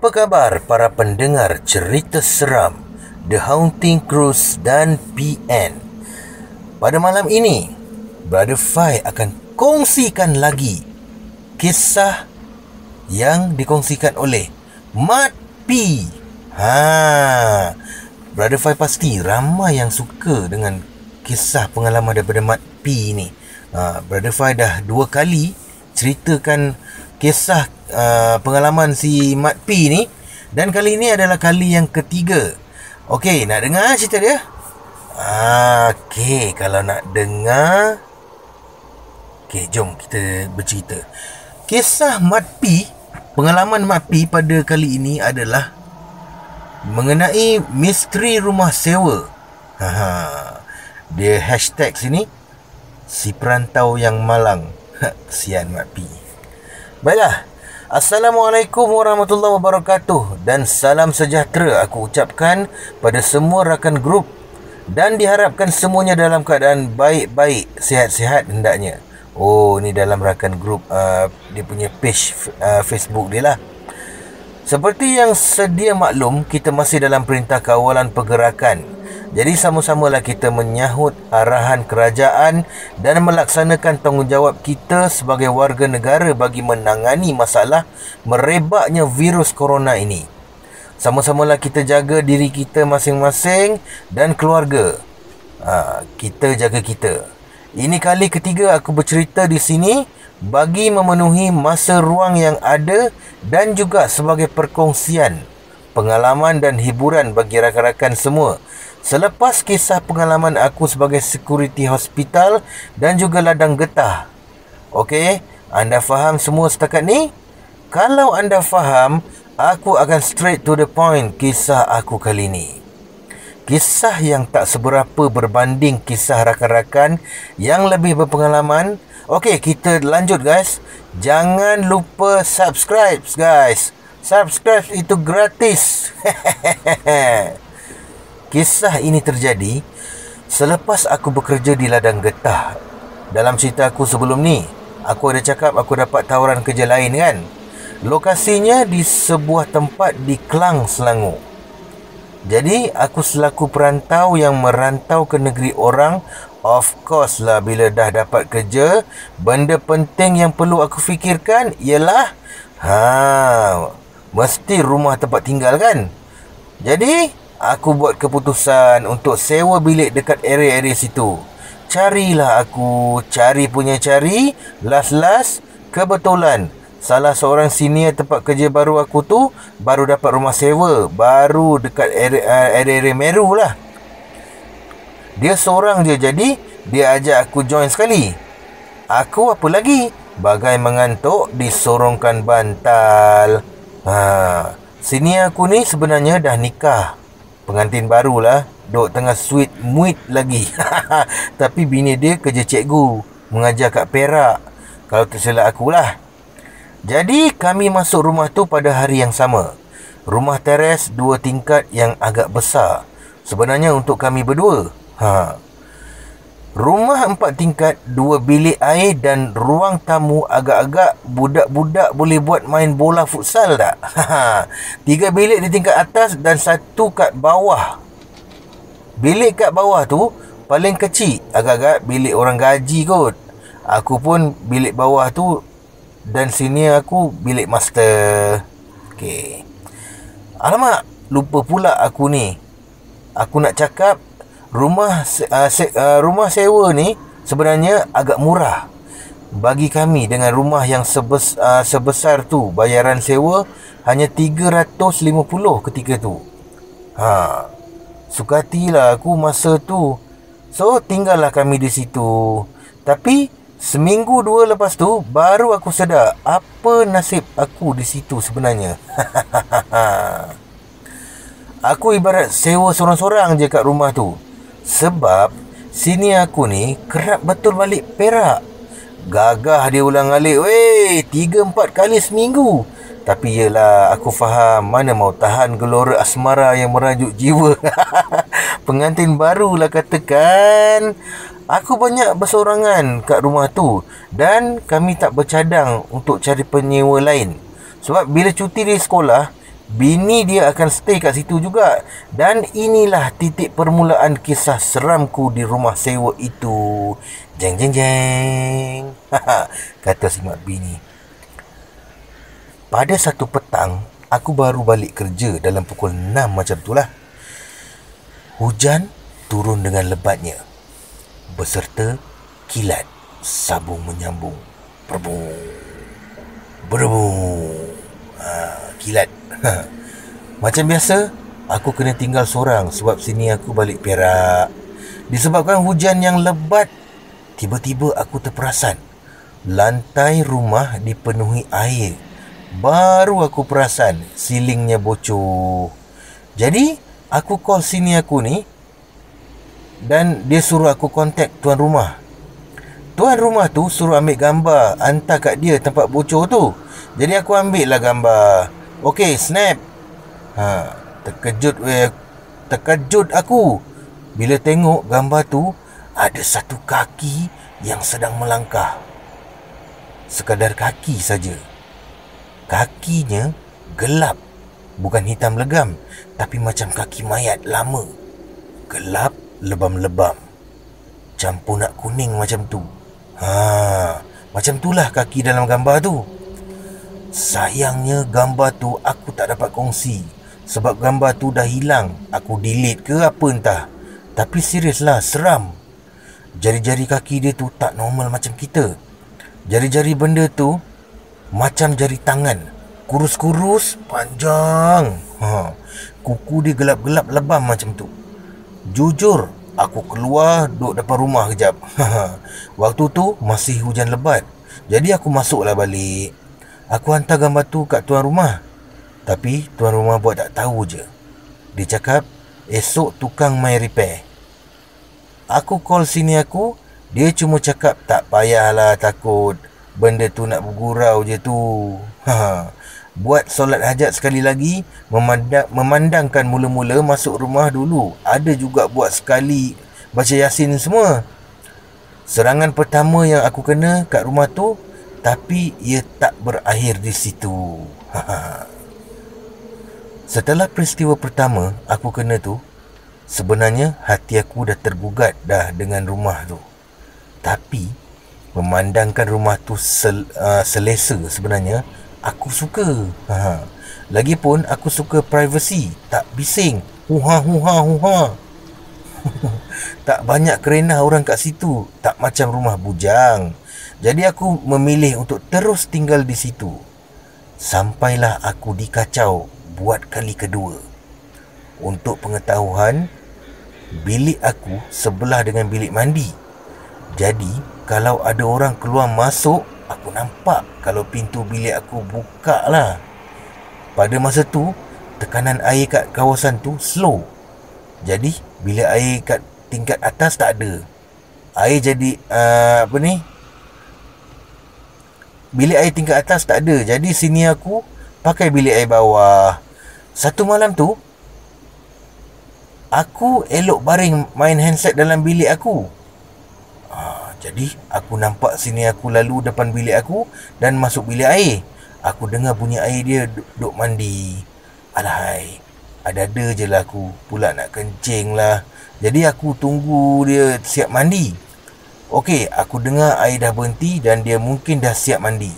Apa khabar para pendengar cerita seram The Haunting Cruise dan PN? Pada malam ini, Brother Fai akan kongsikan lagi kisah yang dikongsikan oleh Mat P. Brother Fai pasti ramai yang suka dengan kisah pengalaman daripada Mat P ni. Brother Fai dah 2 kali ceritakan kisah pengalaman si Mat P ni, dan kali ini adalah kali yang ketiga. Okey, nak dengar cerita dia? Okey, kalau nak dengar, okey, jom kita bercerita. Kisah Mat P, pengalaman Mat P pada kali ini adalah mengenai misteri rumah sewa. Dia hashtag sini, si perantau yang malang. Kesian Mat P. Baiklah, Assalamualaikum warahmatullahi wabarakatuh dan salam sejahtera aku ucapkan pada semua rakan grup, dan diharapkan semuanya dalam keadaan baik-baik, sihat-sihat hendaknya. Oh, ni dalam rakan grup dia punya page Facebook dia lah. Seperti yang sedia maklum, kita masih dalam perintah kawalan pergerakan. Jadi sama-samalah kita menyahut arahan kerajaan dan melaksanakan tanggungjawab kita sebagai warga negara bagi menangani masalah merebaknya virus corona ini. Sama-samalah kita jaga diri kita masing-masing dan keluarga. Kita jaga kita. Ini kali ketiga aku bercerita di sini bagi memenuhi masa ruang yang ada dan juga sebagai perkongsian pengalaman dan hiburan bagi rakan-rakan semua. Selepas kisah pengalaman aku sebagai security hospital dan juga ladang getah. Okey, anda faham semua setakat ni? Kalau anda faham, aku akan straight to the point kisah aku kali ni. Kisah yang tak seberapa berbanding kisah rakan-rakan yang lebih berpengalaman. Okey, kita lanjut guys. Jangan lupa subscribe guys. Subscribe itu gratis. Kisah ini terjadi selepas aku bekerja di ladang getah. Dalam cerita aku sebelum ni, aku ada cakap aku dapat tawaran kerja lain kan. Lokasinya di sebuah tempat di Klang, Selangor. Jadi, aku selaku perantau yang merantau ke negeri orang, of course lah bila dah dapat kerja, benda penting yang perlu aku fikirkan ialah mesti rumah tempat tinggal kan. Jadi, aku buat keputusan untuk sewa bilik dekat area-area situ. Carilah aku, cari. Last, kebetulan salah seorang senior tempat kerja baru aku tu baru dapat rumah sewa baru dekat area Meru lah. Dia seorang je, jadi dia ajak aku join sekali. Aku apa lagi, bagai mengantuk disorongkan bantal. Senior aku ni sebenarnya dah nikah, pengantin barulah, duk tengah sweet muit lagi. Tapi bini dia kerja cikgu, mengajar kat Perak, kalau tersilap akulah. Jadi kami masuk rumah tu pada hari yang sama. Rumah teres 2 tingkat yang agak besar, sebenarnya untuk kami berdua. Rumah 4 tingkat, 2 bilik air dan ruang tamu. Agak-agak budak-budak boleh buat main bola futsal tak? 3 bilik di tingkat atas dan 1 kat bawah. Bilik kat bawah tu paling kecil, agak-agak bilik orang gaji kot. Aku pun bilik bawah tu, dan senior aku bilik master. Okey. Alamak, lupa pula aku ni. Aku nak cakap rumah sewa ni sebenarnya agak murah bagi kami. Dengan rumah yang sebesar tu, bayaran sewa hanya 350 ketika tu. Sukatilah aku masa tu. So tinggallah kami di situ. Tapi seminggu 2 lepas tu baru aku sedar apa nasib aku di situ sebenarnya. Aku ibarat sewa sorang-sorang je kat rumah tu. Sebab sini aku ni kerap betul balik Perak. Gagah dia ulang-alik, 3-4 kali seminggu. Tapi yelah, aku faham, mana mau tahan gelora asmara yang merajuk jiwa. Pengantin barulah katakan. Aku banyak bersorangan kat rumah tu, dan kami tak bercadang untuk cari penyewa lain. Sebab bila cuti di sekolah, bini dia akan stay kat situ juga. Dan inilah titik permulaan kisah seramku di rumah sewa itu. Jeng jeng jeng. Kata si mak bini. Pada satu petang, aku baru balik kerja dalam pukul 6 macam itulah. Hujan turun dengan lebatnya, beserta kilat sabung menyambung. Berbung, berbung. Kilat. Macam biasa, aku kena tinggal seorang sebab sini aku balik Perak. Disebabkan hujan yang lebat, tiba-tiba aku terperasan lantai rumah dipenuhi air. Baru aku perasan silingnya bocor. Jadi aku call sini aku ni, dan dia suruh aku kontak tuan rumah. Tuan rumah tu suruh ambil gambar, hantar kat dia tempat bocor tu. Jadi aku ambil lah gambar. Okey, snap. Terkejut aku bila tengok gambar tu ada satu kaki yang sedang melangkah. Sekadar kaki saja. Kakinya gelap, bukan hitam legam, tapi macam kaki mayat lama. Gelap, lebam-lebam, campur nak kuning macam tu. Macam itulah kaki dalam gambar tu. Sayangnya gambar tu aku tak dapat kongsi, sebab gambar tu dah hilang. Aku delete ke apa entah. Tapi serius lah, seram. Jari-jari kaki dia tu tak normal macam kita. Jari-jari benda tu macam jari tangan, kurus-kurus, panjang. Kuku dia gelap-gelap lebam macam tu. Jujur, aku keluar duduk depan rumah kejap. Waktu tu masih hujan lebat. Jadi aku masuklah balik. Aku hantar gambar tu kat tuan rumah. Tapi tuan rumah buat tak tahu je. Dia cakap esok tukang mai repair. Aku call sini aku, dia cuma cakap tak payahlah takut, benda tu nak bergurau je tu. Buat solat hajat sekali lagi, memandangkan mula-mula masuk rumah dulu. Ada juga buat sekali baca Yasin semua. Serangan pertama yang aku kena kat rumah tu, tapi ia tak berakhir di situ. Setelah peristiwa pertama aku kena tu, sebenarnya hati aku dah tergugat dah dengan rumah tu. Tapi memandangkan rumah tu selesa sebenarnya, aku suka. Lagipun aku suka privacy, tak bising. Huha. Tak banyak kerenah orang kat situ, tak macam rumah bujang. Jadi aku memilih untuk terus tinggal di situ. Sampailah aku dikacau buat kali kedua. Untuk pengetahuan, bilik aku sebelah dengan bilik mandi. Jadi kalau ada orang keluar masuk, aku nampak kalau pintu bilik aku buka lah. Pada masa tu, tekanan air kat kawasan tu slow. Jadi bilik air kat tingkat atas tak ada. Air jadi bilik air tingkat atas tak ada. Jadi sini aku pakai bilik air bawah. Satu malam tu, aku elok baring main handset dalam bilik aku. Jadi aku nampak sini aku lalu depan bilik aku dan masuk bilik air. Aku dengar bunyi air dia duk mandi. Alahai, ada-ada je lah aku pula nak kencing lah. Jadi aku tunggu dia siap mandi. Okey, aku dengar air dah berhenti dan dia mungkin dah siap mandi.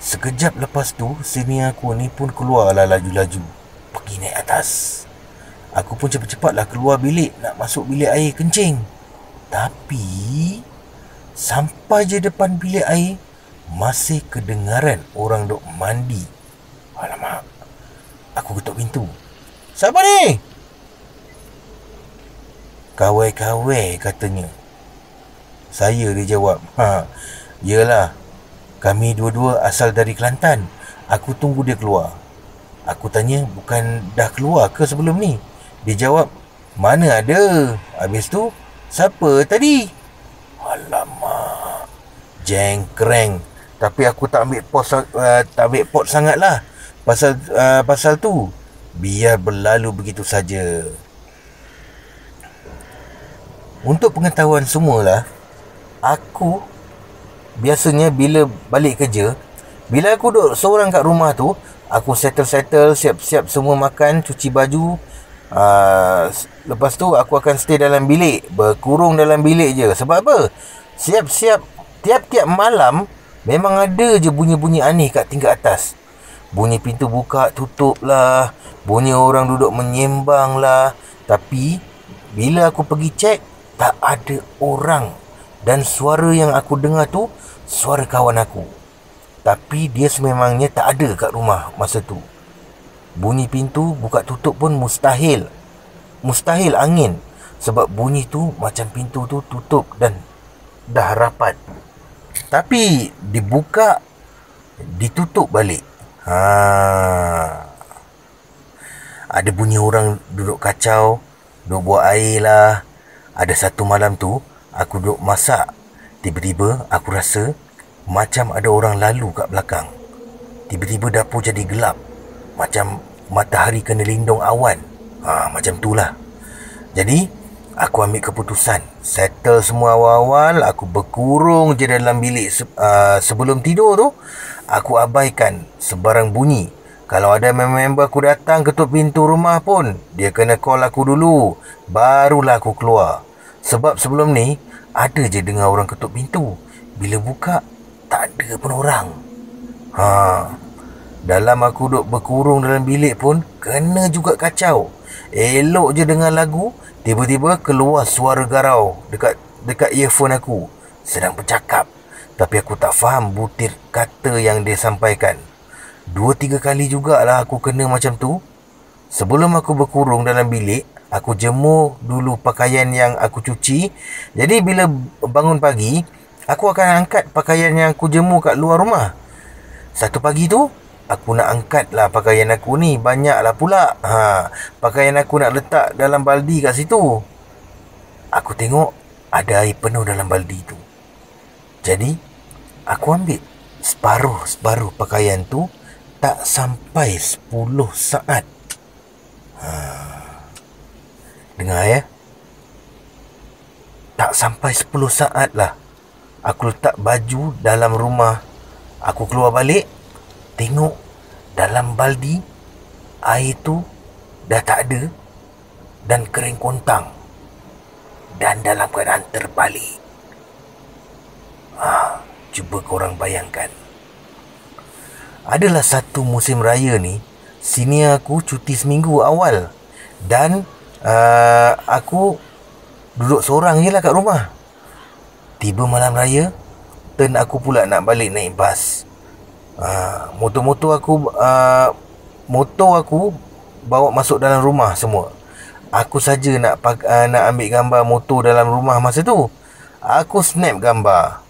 Sekejap lepas tu, sini aku ni pun keluarlah laju-laju, pergi naik atas. Aku pun cepat-cepatlah keluar bilik nak masuk bilik air kencing. Tapi sampai je depan bilik air, masih kedengaran orang duk mandi. Alamak, aku ketuk pintu. Siapa ni? Kawai-kawai katanya. Saya, dia jawab. Yelah, kami dua-dua asal dari Kelantan. Aku tunggu dia keluar. Aku tanya, bukan dah keluar ke sebelum ni? Dia jawab, mana ada. Habis tu, siapa tadi? Alamak, jengkreng. Tapi aku tak ambil pot sangat lah pasal tu. Biar berlalu begitu saja. Untuk pengetahuan semualah, aku biasanya bila balik kerja, bila aku duduk seorang kat rumah tu, Aku settle, siap-siap semua makan, cuci baju. Lepas tu aku akan stay dalam bilik, berkurung dalam bilik je. Sebab apa? Siap-siap tiap-tiap malam memang ada je bunyi-bunyi aneh kat tingkat atas. Bunyi pintu buka tutup lah, bunyi orang duduk menyembang lah. Tapi bila aku pergi cek, tak ada orang. Dan suara yang aku dengar tu suara kawan aku. Tapi dia sememangnya tak ada kat rumah masa tu. Bunyi pintu buka tutup pun mustahil. Mustahil angin. Sebab bunyi tu macam pintu tu tutup dan dah rapat. Tapi dibuka, ditutup balik. Ada bunyi orang duduk kacau, duduk buat air lah. Ada satu malam tu aku duduk masak. Tiba-tiba aku rasa macam ada orang lalu kat belakang. Tiba-tiba dapur jadi gelap, macam matahari kena lindung awan. Macam tu lah. Jadi aku ambil keputusan, settle semua awal-awal. Aku berkurung je dalam bilik. Sebelum tidur tu, aku abaikan sebarang bunyi. Kalau ada member aku datang ketuk pintu rumah pun, dia kena call aku dulu, barulah aku keluar. Sebab sebelum ni ada je dengar orang ketuk pintu. Bila buka, tak ada pun orang. Dalam aku duduk berkurung dalam bilik pun kena juga kacau. Elok je dengar lagu, tiba-tiba keluar suara garau dekat earphone aku. Sedang bercakap, tapi aku tak faham butir kata yang dia sampaikan. 2-3 kali jugalah aku kena macam tu. Sebelum aku berkurung dalam bilik, aku jemur dulu pakaian yang aku cuci. Jadi bila bangun pagi, aku akan angkat pakaian yang aku jemur kat luar rumah. Satu pagi tu, aku nak angkat lah pakaian aku ni. Banyak lah pula. Pakaian aku nak letak dalam baldi kat situ. Aku tengok ada air penuh dalam baldi tu. Jadi aku ambil separuh pakaian tu. Tak sampai 10 saat. Dengar ya. Tak sampai 10 saat lah. Aku letak baju dalam rumah. Aku keluar balik, tengok dalam baldi air tu dah tak ada dan kering kontang dan dalam keadaan terbalik. Cuba korang bayangkan. Adalah satu musim raya ni, senior aku cuti seminggu awal. Dan aku duduk seorang je lah kat rumah. Tiba malam raya, turn aku pula nak balik naik bas. Motor aku bawa masuk dalam rumah semua. Aku saja nak ambil gambar motor dalam rumah masa tu. Aku snap gambar.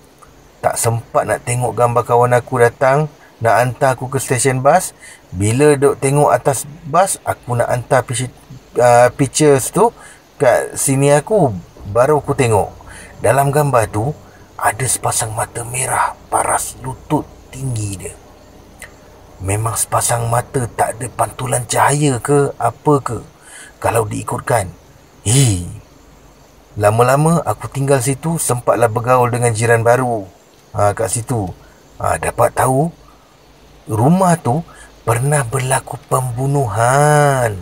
Tak sempat nak tengok gambar kawan aku datang nak hantar aku ke stesen bas. Bila duk tengok atas bas, aku nak hantar pictures tu kat sini aku, baru aku tengok dalam gambar tu ada sepasang mata merah paras lutut tinggi dia. Memang sepasang mata, tak ada pantulan cahaya ke apa ke kalau diikutkan. Lama-lama aku tinggal situ, sempatlah bergaul dengan jiran baru kat situ. Dapat tahu rumah tu pernah berlaku pembunuhan.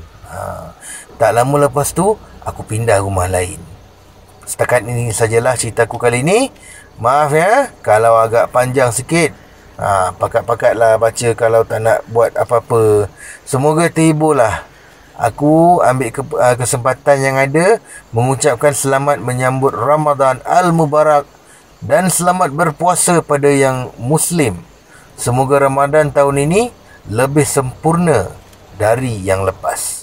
Tak lama lepas tu aku pindah rumah lain. Setakat ini sajalah ceritaku kali ni. Maaf ya kalau agak panjang sikit. Pakat-pakatlah baca kalau tak nak buat apa-apa. Semoga terhiburlah. Aku ambil kesempatan yang ada mengucapkan selamat menyambut Ramadan Al-Mubarak dan selamat berpuasa pada yang Muslim. Semoga Ramadan tahun ini lebih sempurna dari yang lepas.